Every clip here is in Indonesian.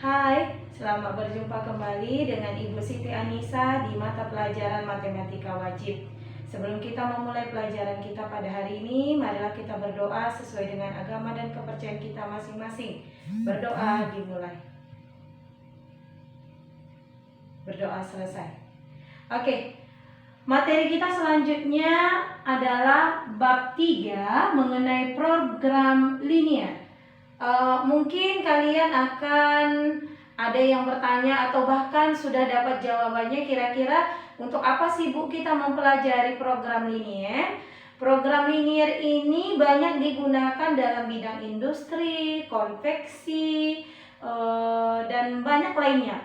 Hai, selamat berjumpa kembali dengan Ibu Siti Anissa di mata pelajaran Matematika Wajib. Sebelum kita memulai pelajaran kita pada hari ini, marilah kita berdoa sesuai dengan agama dan kepercayaan kita masing-masing. Berdoa dimulai. Berdoa selesai. Oke, materi kita selanjutnya adalah bab 3 mengenai program linear. Mungkin kalian akan ada yang bertanya atau bahkan sudah dapat jawabannya, kira-kira untuk apa sih Bu kita mempelajari program linear? Program linear ini banyak digunakan dalam bidang industri, konveksi, dan banyak lainnya.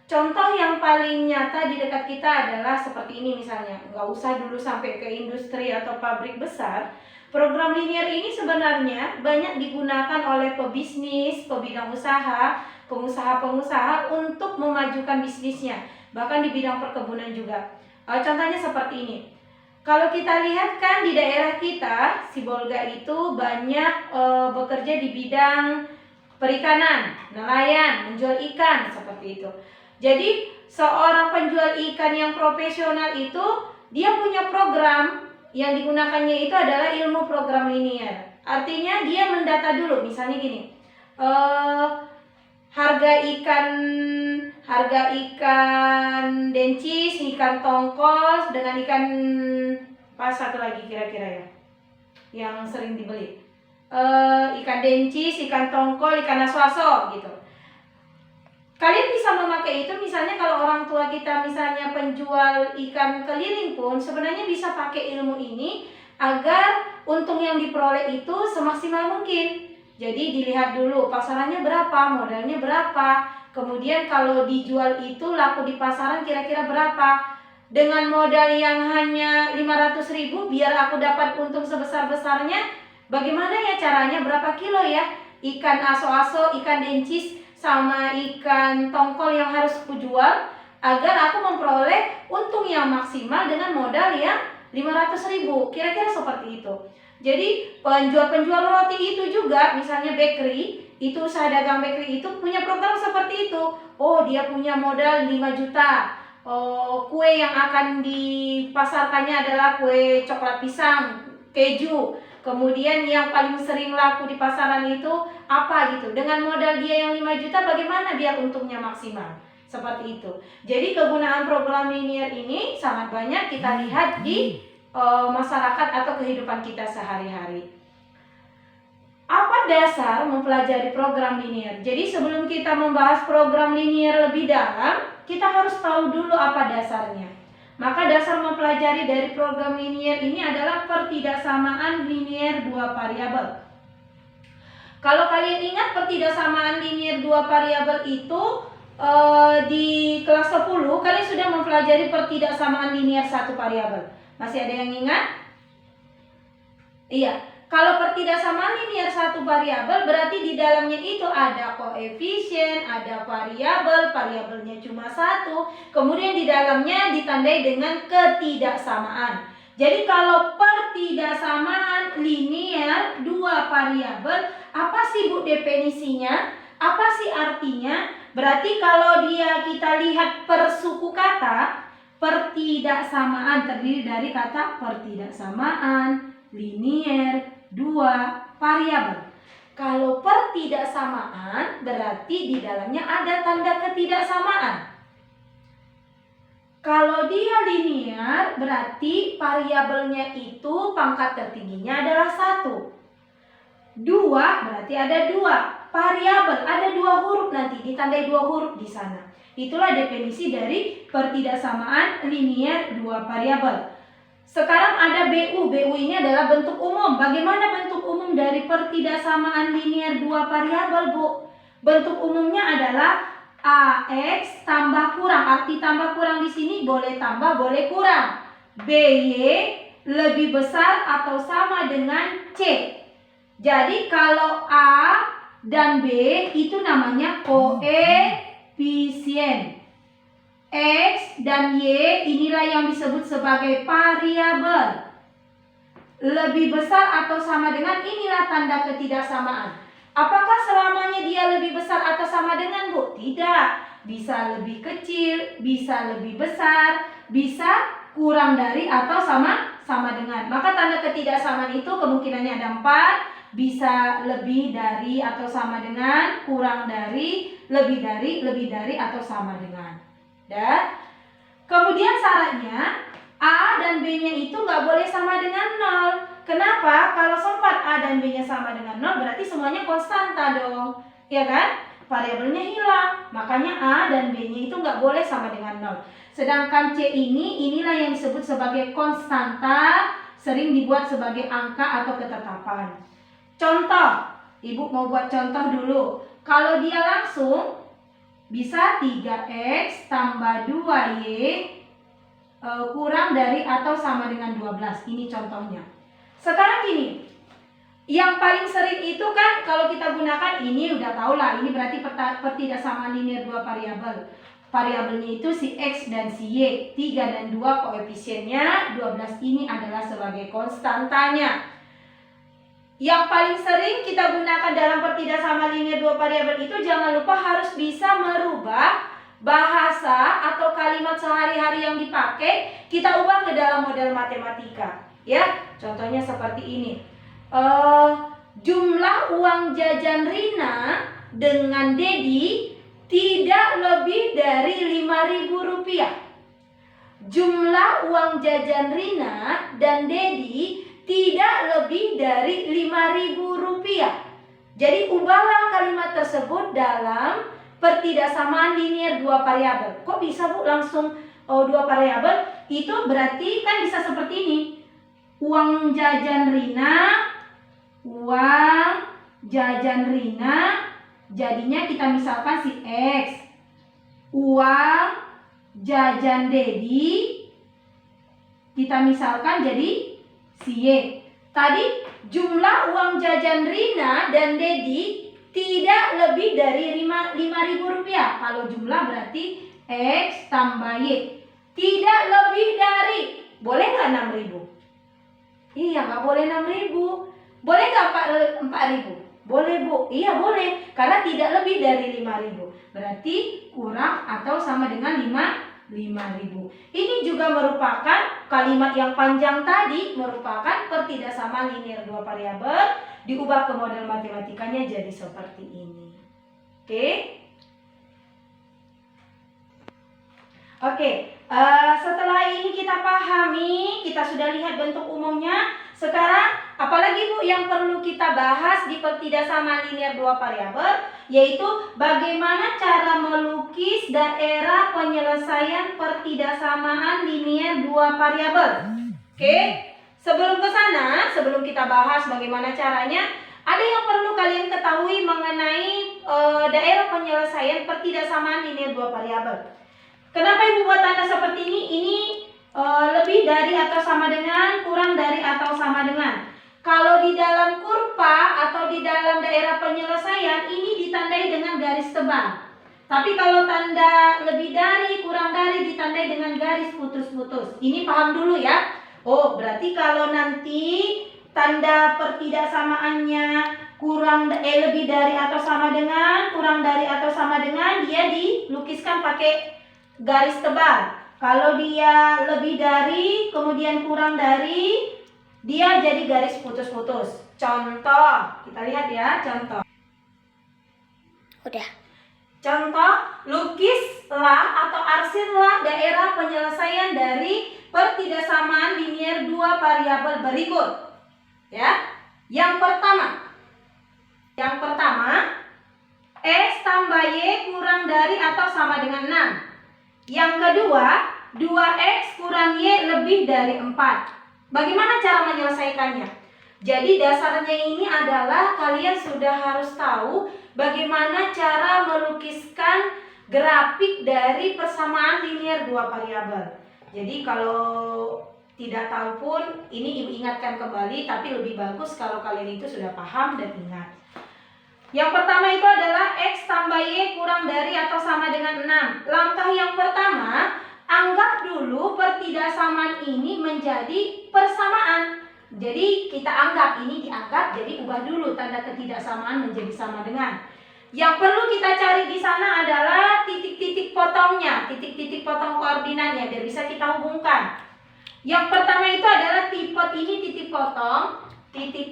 Contoh yang paling nyata di dekat kita adalah seperti ini misalnya, nggak usah dulu sampai ke industri atau pabrik besar. Program linear ini sebenarnya banyak digunakan oleh pebisnis, pebidang usaha, pengusaha-pengusaha untuk memajukan bisnisnya, bahkan di bidang perkebunan juga. Contohnya seperti ini. Kalau kita lihat kan di daerah kita, Sibolga itu banyak bekerja di bidang perikanan, nelayan, menjual ikan, seperti itu. Jadi seorang penjual ikan yang profesional itu dia punya program yang digunakannya itu adalah ilmu program linear. Artinya dia mendata dulu, misalnya gini, harga ikan dencis, ikan tongkol dengan ikan apa satu lagi kira-kira ya yang sering dibeli, ikan dencis, ikan tongkol, ikan aswaso gitu. Kalian bisa memakai itu, misalnya kalau orang tua kita misalnya penjual ikan keliling pun sebenarnya bisa pakai ilmu ini agar untung yang diperoleh itu semaksimal mungkin. Jadi dilihat dulu pasarannya berapa, modalnya berapa, kemudian kalau dijual itu laku di pasaran kira-kira berapa. Dengan modal yang hanya 500.000 biar aku dapat untung sebesar-besarnya, bagaimana ya caranya, berapa kilo ya ikan aso-aso, ikan dencis sama ikan tongkol yang harus kujual agar aku memperoleh untung yang maksimal dengan modal yang 500.000, kira-kira seperti itu. Jadi penjual-penjual roti itu juga, misalnya bakery, itu usaha dagang bakery itu punya program seperti itu. Oh, dia punya modal 5 juta. Kue yang akan dipasarkannya adalah kue coklat pisang, keju. Kemudian yang paling sering laku di pasaran itu apa gitu. Dengan modal dia yang 5 juta bagaimana biar untungnya maksimal. Seperti itu. Jadi kegunaan program linear ini sangat banyak kita lihat di masyarakat atau kehidupan kita sehari-hari. Apa dasar mempelajari program linear? Jadi sebelum kita membahas program linear lebih dalam, kita harus tahu dulu apa dasarnya. Maka dasar mempelajari dari program linear ini adalah pertidaksamaan linear dua variabel. Kalau kalian ingat pertidaksamaan linear dua variabel itu di kelas 10 kalian sudah mempelajari pertidaksamaan linear satu variabel. Masih ada yang ingat? Iya. Kalau pertidaksamaan linear satu variabel berarti di dalamnya itu ada koefisien, ada variabelnya cuma satu, kemudian di dalamnya ditandai dengan ketidaksamaan. Jadi kalau pertidaksamaan linear dua variabel, apa sih Bu definisinya? Apa sih artinya? Berarti kalau kita lihat per suku kata, pertidaksamaan terdiri dari kata pertidaksamaan linear dua variabel. Kalau pertidaksamaan berarti di dalamnya ada tanda ketidaksamaan. Kalau dia linear berarti variabelnya itu pangkat tertingginya adalah 1. 2 berarti ada 2 variabel, ada 2 huruf nanti ditandai 2 huruf di sana. Itulah definisi dari pertidaksamaan linear 2 variabel. Sekarang ada BU. BU ini adalah bentuk umum. Bagaimana bentuk umum dari pertidaksamaan linear dua variabel, Bu? Bentuk umumnya adalah AX tambah kurang. Arti tambah kurang di sini boleh tambah, boleh kurang. BY lebih besar atau sama dengan C. Jadi kalau A dan B itu namanya koefisien. X dan Y inilah yang disebut sebagai variabel. Lebih besar atau sama dengan, inilah tanda ketidaksamaan. Apakah selamanya dia lebih besar atau sama dengan, Bu? Tidak. Bisa lebih kecil, bisa lebih besar, bisa kurang dari atau sama dengan. Maka tanda ketidaksamaan itu kemungkinannya ada 4, bisa lebih dari atau sama dengan, kurang dari, lebih dari atau sama dengan. Dan kemudian syaratnya A dan B-nya itu nggak boleh sama dengan 0. Kenapa? Kalau sempat A dan B-nya sama dengan 0 berarti semuanya konstanta dong. Ya kan? Variabelnya hilang. Makanya A dan B-nya itu nggak boleh sama dengan 0. Sedangkan C inilah yang disebut sebagai konstanta, sering dibuat sebagai angka atau ketetapan. Contoh, Ibu mau buat contoh dulu. Kalau dia langsung bisa 3X tambah 2Y kurang dari atau sama dengan 12. Ini contohnya. Sekarang gini, yang paling sering itu kan kalau kita gunakan ini udah tau lah, ini berarti pertidaksamaan linear dua variabel. Variabelnya itu si X dan si Y, 3 dan 2 koefisiennya, 12 ini adalah sebagai konstantanya. Yang paling sering kita gunakan dalam pertidaksamaan linear dua variabel itu jangan lupa harus bisa merubah bahasa atau kalimat sehari-hari yang dipakai, kita ubah ke dalam model matematika. Ya, contohnya seperti ini. Jumlah uang jajan Rina dengan Dedi tidak lebih dari Rp5.000. Jumlah uang jajan Rina dan Dedi tidak lebih dari Rp5.000. Jadi ubahlah kalimat tersebut dalam pertidaksamaan linear dua variabel. Kok bisa, Bu, langsung dua variabel? Itu berarti kan bisa seperti ini. Uang jajan Rina, jadinya kita misalkan si X. Uang jajan Dedi kita misalkan jadi si Y. Tadi jumlah uang jajan Rina dan Dedi tidak lebih dari Rp5.000. Kalau jumlah berarti X tambah Y. Tidak lebih dari, boleh nggak 6.000? Iya, nggak boleh 6.000. Boleh nggak 4.000? Boleh, Bu. Iya, boleh. Karena tidak lebih dari 5.000. Berarti kurang atau sama dengan 5.000. Ini juga merupakan kalimat yang panjang tadi, merupakan pertidaksamaan linear dua variabel, diubah ke model matematikanya jadi seperti ini. Oke, setelah ini kita pahami, kita sudah lihat bentuk umumnya. Sekarang apalagi, Bu, yang perlu kita bahas di pertidaksamaan linear dua variabel, yaitu bagaimana cara melukis daerah penyelesaian pertidaksamaan linear dua variabel. Sebelum ke sana, sebelum kita bahas bagaimana caranya, ada yang perlu kalian ketahui mengenai daerah penyelesaian pertidaksamaan linear dua variabel. Kenapa Ibu buat tanda seperti ini? Ini lebih dari atau sama dengan, kurang dari atau sama dengan. Kalau di dalam kurva atau di dalam daerah penyelesaian ini ditandai dengan garis tebal. Tapi kalau tanda lebih dari, kurang dari ditandai dengan garis putus-putus. Ini paham dulu ya. Oh, berarti kalau nanti tanda pertidaksamaannya lebih dari atau sama dengan, kurang dari atau sama dengan, dia dilukiskan pakai garis tebal. Kalau dia lebih dari, kemudian kurang dari, dia jadi garis putus-putus. Contoh, kita lihat ya, contoh. Udah. Contoh, lukislah atau arsirlah daerah penyelesaian dari pertidaksamaan linear dua variabel berikut. Ya. Yang pertama, X tambah Y kurang dari atau sama dengan 6. Yang kedua, 2X kurang Y lebih dari 4. Bagaimana cara menyelesaikannya? Jadi dasarnya ini adalah kalian sudah harus tahu bagaimana cara melukiskan grafik dari persamaan linear dua variabel. Jadi kalau tidak tahu pun ini Ibu ingatkan kembali, tapi lebih bagus kalau kalian itu sudah paham dan ingat. Yang pertama itu adalah X tambah Y kurang dari atau sama dengan 6. Langkah yang pertama, anggap dulu pertidaksamaan ini menjadi persamaan. Jadi kita anggap ini dianggap, jadi ubah dulu tanda ketidaksamaan menjadi sama dengan. Yang perlu kita cari di sana adalah titik-titik potongnya, titik-titik potong koordinatnya biar bisa kita hubungkan. Yang pertama itu adalah ini titik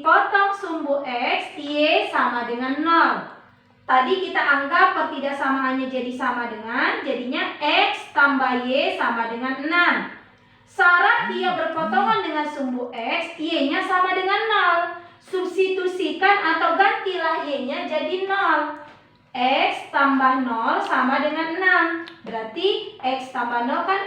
potong sumbu X, Y sama dengan 0. Tadi kita anggap pertidaksamaannya jadi sama dengan, jadinya X tambah Y sama dengan 6. Syarat dia berpotongan dengan sumbu X, Y-nya sama dengan 0. Substitusikan atau gantilah Y-nya jadi 0. X tambah 0 sama dengan 6. Berarti X tambah 0 kan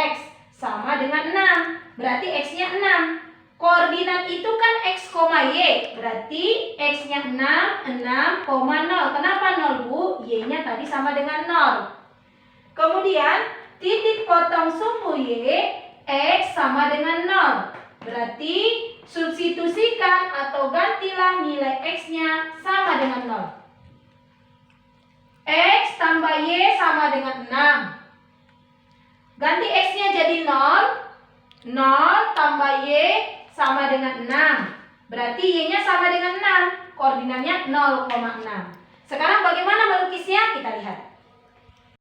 X sama dengan 6. Berarti X-nya 6. Koordinat itu kan X, Y. Berarti X-nya 6, 6,0. Kenapa 0, Bu? Y-nya tadi sama dengan 0. Kemudian titik potong sumbu Y, X sama dengan 0. Berarti substitusikan atau gantilah nilai X-nya sama dengan 0. X tambah Y sama dengan 6. Ganti X-nya jadi 0. 0 tambah Y sama dengan 6. Berarti Y-nya sama dengan 6. Koordinatnya 0,6. Sekarang bagaimana melukisnya? Kita lihat.